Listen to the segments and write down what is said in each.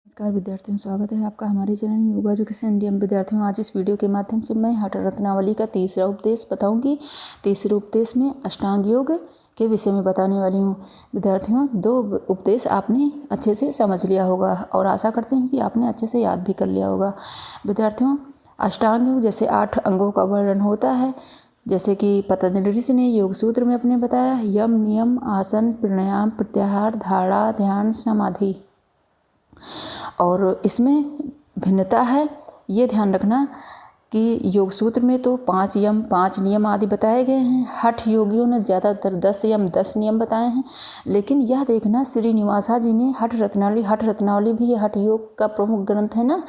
नमस्कार विद्यार्थियों, स्वागत है आपका हमारे चैनल योगा एजुकेशन इंडिया में। विद्यार्थियों, आज इस वीडियो के माध्यम से मैं हठ रत्नावली का तीसरा उपदेश बताऊंगी। तीसरे उपदेश में अष्टांग योग के विषय में बताने वाली हूं। विद्यार्थियों, दो उपदेश आपने अच्छे से समझ लिया होगा और आशा करते हैं कि आपने अच्छे से याद भी कर लिया होगा। विद्यार्थियों, अष्टांग योग जैसे 8 अंगों का वर्णन होता है, जैसे कि पतंजलि ऋषि ने योग सूत्र में अपने बताया, यम, नियम, आसन, प्राणायाम, प्रत्याहार, धारणा, ध्यान, समाधि। और इसमें भिन्नता है, ये ध्यान रखना कि योग सूत्र में तो 5 यम 5 नियम आदि बताए गए हैं। हठ योगियों ने ज़्यादातर 10 यम 10 नियम बताए हैं, लेकिन यह देखना श्रीनिवासा जी ने हठ रत्नावली भी हठ योग का प्रमुख ग्रंथ है ना,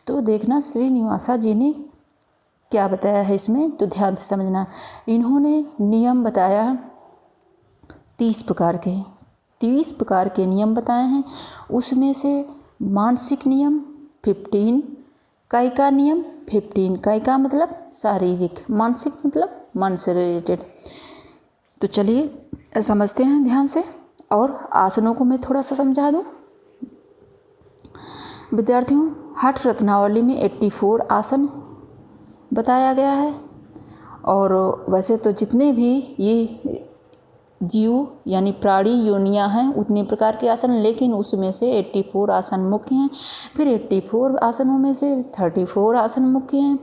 तो देखना श्रीनिवासा जी ने क्या बताया है इसमें, तो ध्यान से समझना। इन्होंने नियम बताया 30 प्रकार के नियम बताए हैं। उसमें से मानसिक नियम 15, कायिका नियम 15। कायिका मतलब शारीरिक, मानसिक मतलब मन से रिलेटेड। तो चलिए समझते हैं ध्यान से, और आसनों को मैं थोड़ा सा समझा दूं। विद्यार्थियों, हठ रत्नावली में 84 आसन बताया गया है, और वैसे तो जितने भी ये जीव यानी प्राणी योनियाँ हैं उतने प्रकार के आसन, लेकिन उसमें से 84 आसन मुख्य हैं। फिर 84 आसनों में से 34 आसन मुख्य हैं।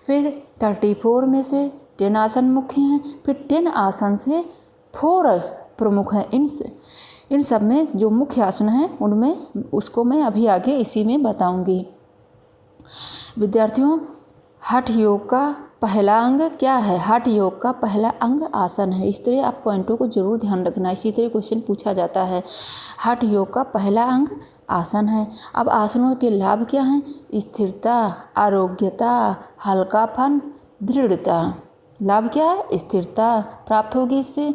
फिर 34 में से 10 आसन मुख्य हैं। फिर 10 आसन से 4 प्रमुख हैं। इन सब में जो मुख्य आसन हैं उनमें उसको मैं अभी आगे इसी में बताऊंगी। विद्यार्थियों, हठ योग का पहला अंग क्या है? हठ योग का पहला अंग आसन है। इस तरह आप पॉइंटों को जरूर ध्यान रखना, इसी तरह क्वेश्चन पूछा जाता है। हठ योग का पहला अंग आसन है। अब आसनों के लाभ क्या हैं? स्थिरता, आरोग्यता, हल्कापन, दृढ़ता। लाभ क्या है? स्थिरता प्राप्त होगी, इससे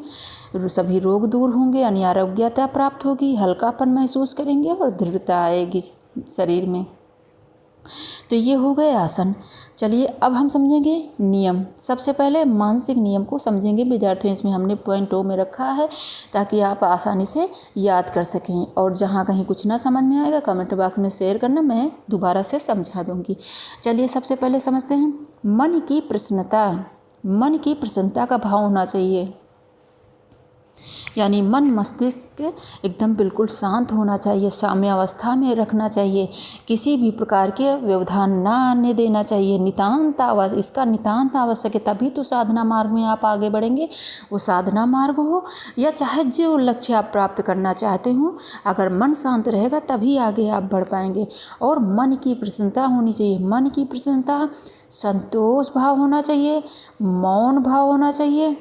सभी रोग दूर होंगे, यानी आरोग्यता प्राप्त होगी, हल्कापन महसूस करेंगे और दृढ़ता आएगी शरीर में। तो ये हो गए आसन। चलिए अब हम समझेंगे नियम। सबसे पहले मानसिक नियम को समझेंगे विद्यार्थियों। इसमें हमने पॉइंट ओ में रखा है ताकि आप आसानी से याद कर सकें, और जहाँ कहीं कुछ ना समझ में आएगा कमेंट बॉक्स में शेयर करना, मैं दोबारा से समझा दूँगी। चलिए सबसे पहले समझते हैं मन की प्रसन्नता। मन की प्रसन्नता का भाव होना चाहिए, यानी मन मस्तिष्क एकदम बिल्कुल शांत होना चाहिए, साम्यावस्था में रखना चाहिए, किसी भी प्रकार के व्यवधान ना आने देना चाहिए। इसका नितांत आवश्यक है, तभी तो साधना मार्ग में आप आगे बढ़ेंगे। वो साधना मार्ग हो या चाहे जो लक्ष्य आप प्राप्त करना चाहते हो, अगर मन शांत रहेगा तभी आगे आप बढ़ पाएंगे। और मन की प्रसन्नता होनी चाहिए। मन की प्रसन्नता, संतोष भाव होना चाहिए, मौन भाव होना चाहिए,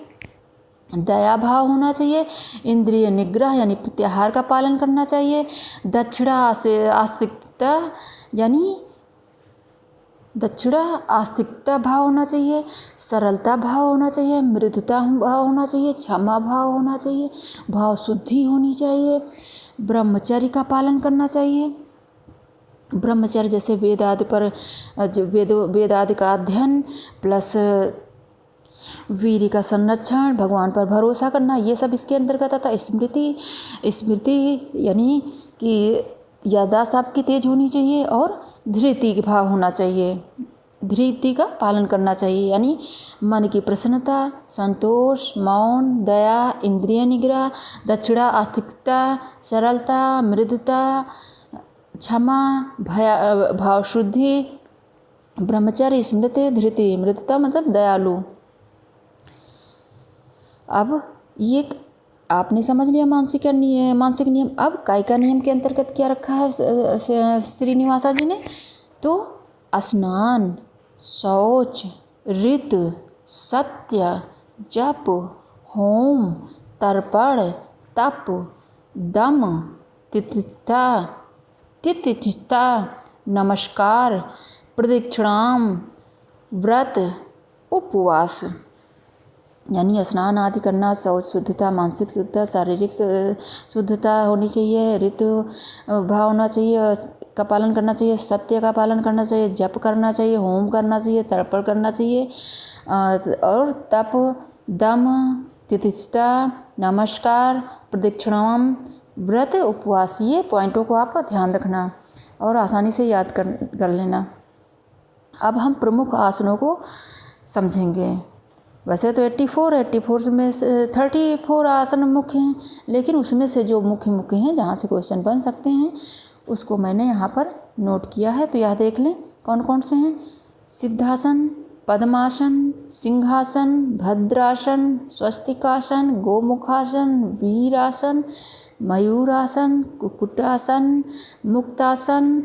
दया भाव होना चाहिए, इंद्रिय निग्रह यानी प्रत्याहार का पालन करना चाहिए, दक्षिणा से आस्तिकता यानी आस्तिकता भाव होना चाहिए, सरलता भाव होना चाहिए, मृदुता भाव होना चाहिए, क्षमा भाव होना चाहिए, भाव शुद्धि होनी चाहिए, ब्रह्मचर्य का पालन करना चाहिए। ब्रह्मचर्य जैसे वेद आदि का अध्ययन प्लस वीर्य का संरक्षण, भगवान पर भरोसा करना, ये सब इसके अंतर्गत आता है। स्मृति यानी कि याददाश्त आपकी तेज होनी चाहिए, और धृति का भाव होना चाहिए, धृति का पालन करना चाहिए, यानी मन की प्रसन्नता, संतोष, मौन, दया, इंद्रिय निग्रह, दक्षिणा, आस्तिकता, सरलता, मृदुता, क्षमा, भाव शुद्धि, ब्रह्मचर्य, स्मृति, धृति। मृदुता मतलब दयालु। अब ये आपने समझ लिया मानसिक नियम। अब कायिका नियम के अंतर्गत क्या रखा है श्रीनिवासा जी ने? तो स्नान, शौच, ऋत, सत्य, जप, होम, तर्पण, तप, दम, तितिक्षा, नमस्कार, प्रदक्षिणाम, व्रत, उपवास। यानी स्नान आदि करना, शौच शुद्धता, मानसिक शुद्धता, शारीरिक शुद्धता होनी चाहिए, ऋतु भाव होना चाहिए का पालन करना चाहिए, सत्य का पालन करना चाहिए, जप करना चाहिए, होम करना चाहिए, तर्पण करना चाहिए, और तप, दम, तितिक्षा, नमस्कार, प्रदक्षिणाम, व्रत, उपवास। ये पॉइंटों को आप ध्यान रखना। और आसानी से याद कर लेना। अब हम प्रमुख आसनों को समझेंगे। वैसे तो 84 में से 34 आसन मुख्य हैं, लेकिन उसमें से जो मुख्य हैं जहाँ से क्वेश्चन बन सकते हैं उसको मैंने यहाँ पर नोट किया है, तो यह देख लें कौन कौन से हैं। सिद्धासन, पद्मासन, सिंहासन, भद्रासन, स्वस्तिकासन, गोमुखासन, वीरासन, मयूरासन, कुक्कुटासन, मुक्तासन,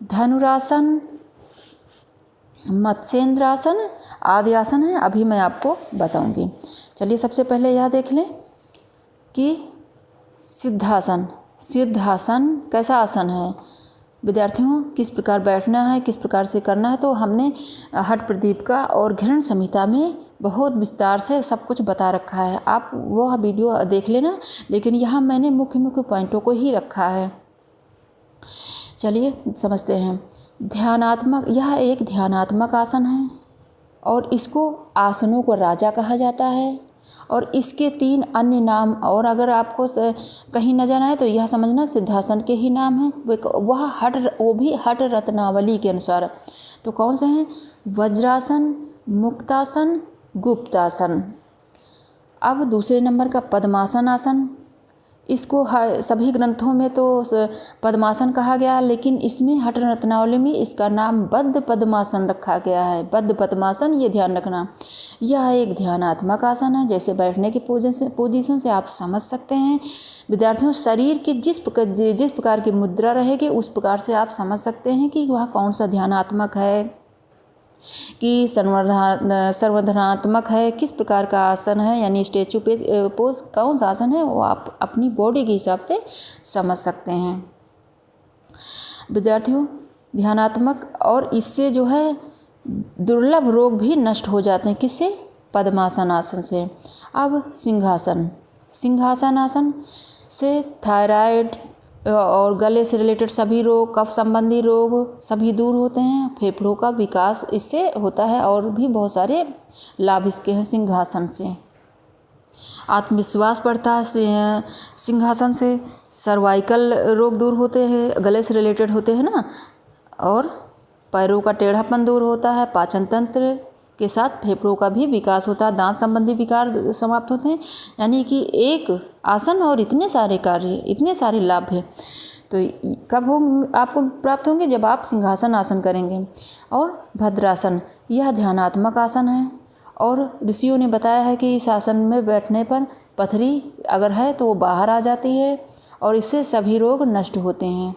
धनुरासन, मत्स्येंद्रासन आदि आसन है। अभी मैं आपको बताऊंगी। चलिए सबसे पहले यह देख लें कि सिद्धासन कैसा आसन है विद्यार्थियों, किस प्रकार बैठना है, किस प्रकार से करना है, तो हमने हठ प्रदीप का और घृण संहिता में बहुत विस्तार से सब कुछ बता रखा है। आप वह वीडियो देख लेना, लेकिन यहाँ मैंने मुख्य पॉइंटों को ही रखा है। चलिए समझते हैं। ध्यानात्मक, यह एक ध्यानात्मक आसन है और इसको आसनों को राजा कहा जाता है। और इसके 3 अन्य नाम और अगर आपको कहीं नजर आए तो यह समझना सिद्धासन के ही नाम हैं। वो भी हठ रत्नावली के अनुसार। तो कौन से हैं? वज्रासन, मुक्तासन, गुप्तासन। अब दूसरे नंबर का पद्मासन आसन। इसको सभी ग्रंथों में तो पद्मासन कहा गया, लेकिन इसमें हठ रत्नावली में इसका नाम बद्ध पद्मासन रखा गया है। बद्ध पद्मासन, ये ध्यान रखना। यह एक ध्यानात्मक आसन है। जैसे बैठने की पोजीशन से आप समझ सकते हैं विद्यार्थियों, शरीर की जिस प्रकार की मुद्रा रहेगी उस प्रकार से आप समझ सकते हैं कि वह कौन सा ध्यानात्मक है, कि संवर्धनात्मक है, किस प्रकार का आसन है, यानी स्टैचू पोज कौन सा आसन है, वो आप अपनी बॉडी के हिसाब से समझ सकते हैं विद्यार्थियों। ध्यानात्मक, और इससे जो है दुर्लभ रोग भी नष्ट हो जाते हैं। किससे? पद्मासन आसन से। अब सिंहासन आसन से थायराइड और गले से रिलेटेड सभी रोग, कफ संबंधी रोग सभी दूर होते हैं। फेफड़ों का विकास इससे होता है और भी बहुत सारे लाभ इसके हैं सिंहासन से। आत्मविश्वास बढ़ता है सिंहासन से। सर्वाइकल रोग दूर होते हैं, गले से रिलेटेड होते हैं ना। और पैरों का टेढ़ापन दूर होता है। पाचन तंत्र के साथ फेफड़ों का भी विकास होता है। दांत संबंधी विकार समाप्त होते हैं। यानी कि एक आसन और इतने सारे कार्य, इतने सारे लाभ हैं। तो कब आपको प्राप्त होंगे? जब आप सिंहासन आसन करेंगे। और भद्रासन, यह ध्यानात्मक आसन है और ऋषियों ने बताया है कि इस आसन में बैठने पर पथरी अगर है तो वो बाहर आ जाती है और इससे सभी रोग नष्ट होते हैं।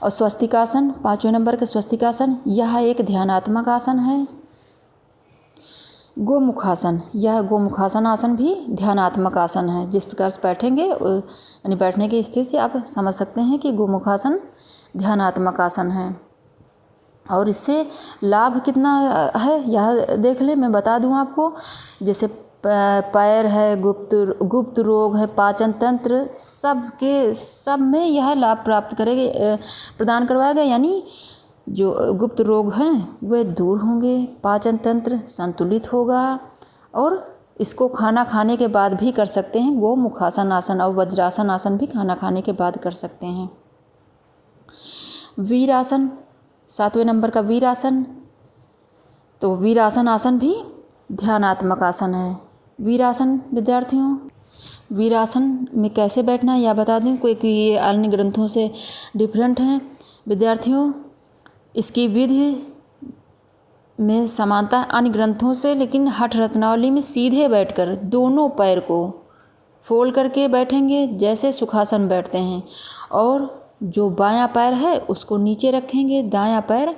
और स्वस्तिकासन, 5वें नंबर का स्वस्तिकासन, यह एक ध्यानात्मक आसन है। गोमुखासन, यह गोमुखासन आसन भी ध्यानात्मक आसन है। जिस प्रकार से बैठेंगे यानी बैठने की स्थिति से आप समझ सकते हैं कि गोमुखासन ध्यानात्मक आसन है। और इससे लाभ कितना है यह देख लें, मैं बता दूं आपको। जैसे पैर है, गुप्त रोग है, पाचन तंत्र, सब में यह लाभ प्राप्त करेगा, प्रदान करवाएगा। यानी जो गुप्त रोग हैं वे दूर होंगे, पाचन तंत्र संतुलित होगा। और इसको खाना खाने के बाद भी कर सकते हैं। गोमुखासन आसन और वज्रासन आसन भी खाना खाने के बाद कर सकते हैं। वीरासन, 7वें नंबर का वीरासन। तो वीरासन आसन भी ध्यानात्मक आसन है। वीरासन विद्यार्थियों, वीरासन में कैसे बैठना है यह बता दूं, क्योंकि ये अन्य ग्रंथों से डिफरेंट हैं विद्यार्थियों। इसकी विधि में समानता अन्य ग्रंथों से, लेकिन हठ रत्नावली में सीधे बैठकर दोनों पैर को फोल्ड करके बैठेंगे जैसे सुखासन बैठते हैं। और जो बायां पैर है उसको नीचे रखेंगे, दायां पैर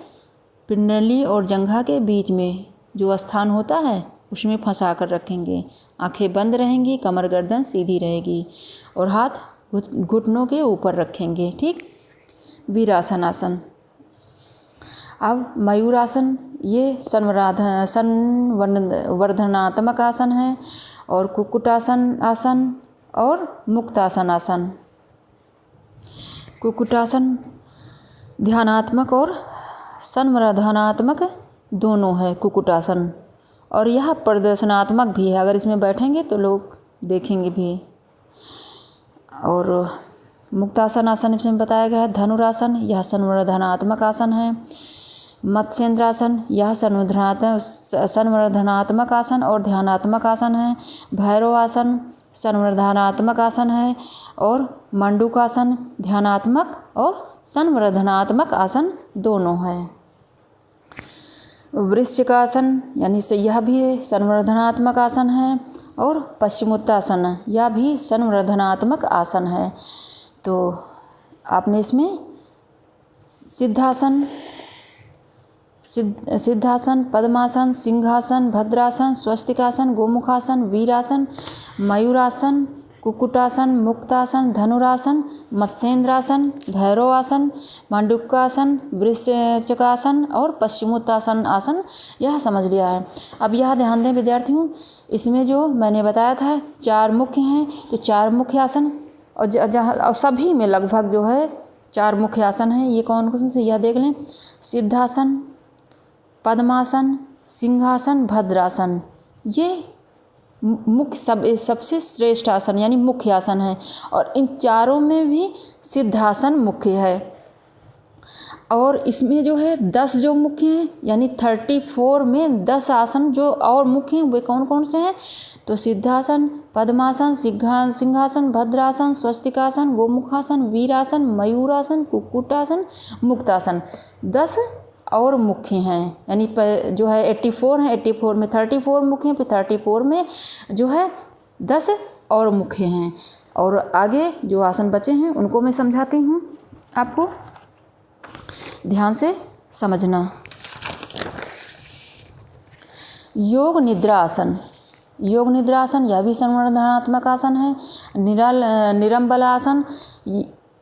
पिंडली और जंघा के बीच में जो स्थान होता है उसमें फंसा कर रखेंगे। आंखें बंद रहेंगी, कमर गर्दन सीधी रहेगी और हाथ घुटनों के ऊपर रखेंगे। ठीक, वीरासन आसन। अब मयूरासन, ये संवर्धनात्मक आसन है। और कुक्कुटासन आसन और मुक्तासन आसन। कुक्कुटासन ध्यानात्मक और संवर्धनात्मक दोनों है कुक्कुटासन, और यह प्रदर्शनात्मक भी है। अगर इसमें बैठेंगे तो लोग देखेंगे भी। और मुक्तासन आसन इसमें बताया गया है। धनुरासन, यह संवर्धनात्मक आसन है। मत्स्येंद्रासन, यह संवर्धनात्मक आसन और ध्यानात्मक आसन है। भैरवासन संवर्धनात्मक आसन है और मंडूकासन ध्यानात्मक और संवर्धनात्मक आसन दोनों है। वृश्चिकासन यानी से यह भी संवर्धनात्मक आसन है और पश्चिमोत्तासन यह भी संवर्धनात्मक आसन है। तो आपने इसमें सिद्धासन, पद्मासन, सिंहासन, भद्रासन, स्वस्तिकासन, गोमुखासन, वीरासन, मयूरासन, कुक्कुटासन, मुक्तासन, धनुरासन, मत्स्येंद्रासन, भैरवासन, मांडूक्यासन, वृश्चिकासन और पश्चिमोत्तासन आसन यह समझ लिया है। अब यह ध्यान दें विद्यार्थियों, इसमें जो मैंने बताया था 4 मुख्य हैं, तो 4 मुख्य आसन और जहाँ और सभी में लगभग जो है 4 मुख्य आसन हैं। ये कौन कौन से यह देख लें। सिद्धासन, पद्मासन, सिंहासन, भद्रासन ये मुख्य सबसे श्रेष्ठ आसन यानी मुख्य आसन है और इन चारों में भी सिद्धासन मुख्य है। और इसमें जो है 10 जो मुख्य हैं यानी 34 में 10 आसन जो और मुख्य हैं वे कौन कौन से हैं। तो सिद्धासन, पद्मासन, सिंहासन, भद्रासन, स्वस्तिकासन, गोमुखासन, वीरासन, मयूरासन, कुक्कुटासन, मुक्तासन 10 और मुख्य हैं यानी जो है 84 हैं। 84 में 34 मुख्य हैं, फिर 34 में जो है 10 और मुख्य हैं। और आगे जो आसन बचे हैं उनको मैं समझाती हूँ, आपको ध्यान से समझना। योग निद्रा आसन, योग निद्रा आसन यह भी संवर्धनात्मक आसन है। निरंबल आसन,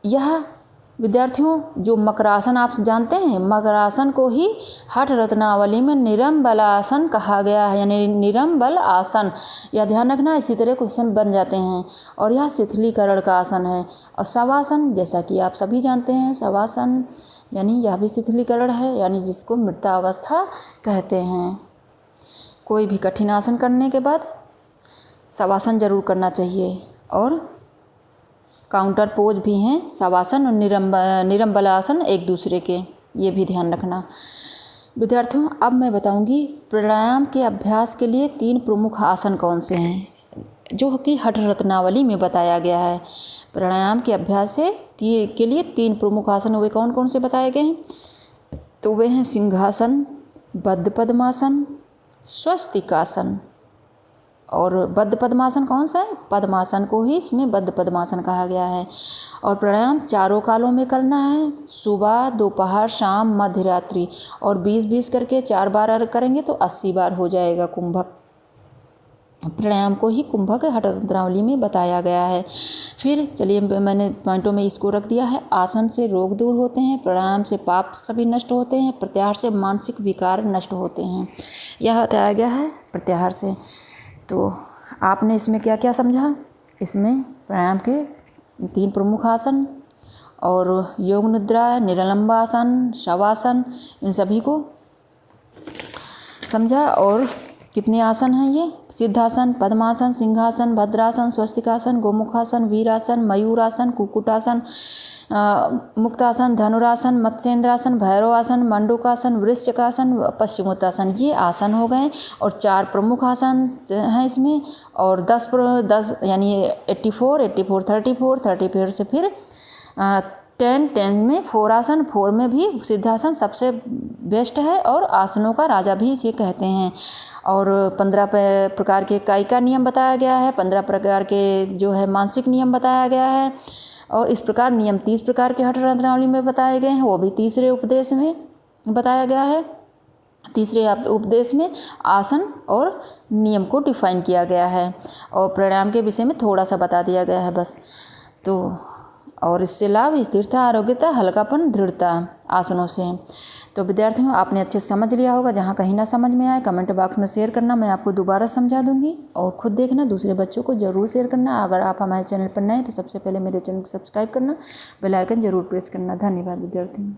यह विद्यार्थियों जो मकरासन आप जानते हैं, मकरासन को ही हठ रत्नावली में निरंबल आसन कहा गया है यानी निरंबल आसन, यह ध्यान रखना। इसी तरह क्वेश्चन बन जाते हैं। और यह शिथिलीकरण का आसन है। और शवासन जैसा कि आप सभी जानते हैं, शवासन यानी यह भी शिथिलीकरण है यानी जिसको मृतावस्था कहते हैं। कोई भी कठिन आसन करने के बाद शवासन जरूर करना चाहिए। और काउंटर पोज भी हैं शवासन और निरंबल आसन एक दूसरे के, ये भी ध्यान रखना। विद्यार्थियों अब मैं बताऊंगी प्राणायाम के अभ्यास के लिए 3 प्रमुख आसन कौन से हैं जो कि हठ रत्नावली में बताया गया है। प्राणायाम के अभ्यास के लिए 3 प्रमुख आसन वे कौन कौन से बताए गए हैं। तो वे हैं सिंहासन, बद्ध पद्मासन, स्वस्तिकासन। और बद्ध पद्मासन कौन सा है, पद्मासन को ही इसमें बद्ध पद्मासन कहा गया है। और प्राणायाम 4 कालों में करना है, सुबह, दोपहर, शाम, मध्य रात्रि। और 20-20 करके 4 बार करेंगे तो 80 बार हो जाएगा। कुंभक प्राणायाम को ही कुंभक हठ रत्नावली में बताया गया है। फिर चलिए मैंने पॉइंटों में इसको रख दिया है। आसन से रोग दूर होते हैं, प्राणायाम से पाप सभी नष्ट होते हैं, प्रत्याहार से मानसिक विकार नष्ट होते हैं, यह बताया गया है प्रत्याहार से। तो आपने इसमें क्या क्या समझा। इसमें प्राणायाम के 3 प्रमुख आसन और योग निद्रा, निरलंबासन, शवासन, इन सभी को समझा। और कितने आसन हैं ये, सिद्धासन, पद्मासन, सिंहासन, भद्रासन, स्वस्तिकासन, गोमुखासन, वीरासन, मयूरासन, कुक्कुटासन, मुक्तासन, धनुरासन, मत्स्येंद्रासन, भैरवासन, मंडूकासन, वृश्चिकासन, पश्चिमोत्तासन, ये आसन हो गए। और 4 प्रमुख आसन हैं इसमें। और 10 यानी 84, 34 से फिर 10 में 4 आसन। 4 में भी सिद्धासन सबसे बेस्ट है और आसनों का राजा भी इसे कहते हैं। और 15 प्रकार के कायिका नियम बताया गया है, 15 प्रकार के जो है मानसिक नियम बताया गया है। और इस प्रकार नियम 30 प्रकार के हठ रत्नावली में बताए गए हैं, वो भी तीसरे उपदेश में बताया गया है। तीसरे उपदेश में आसन और नियम को डिफाइन किया गया है और प्राणायाम के विषय में थोड़ा सा बता दिया गया है बस। तो और इससे लाभ स्थिरता, आरोग्यता, हल्कापन, दृढ़ता आसनों से। तो विद्यार्थियों आपने अच्छे से समझ लिया होगा। जहाँ कहीं ना समझ में आए कमेंट बॉक्स में शेयर करना, मैं आपको दोबारा समझा दूंगी। और खुद देखना, दूसरे बच्चों को ज़रूर शेयर करना। अगर आप हमारे चैनल पर नए हैं तो सबसे पहले मेरे चैनल को सब्सक्राइब करना, बेल आइकन ज़रूर प्रेस करना। धन्यवाद विद्यार्थियों।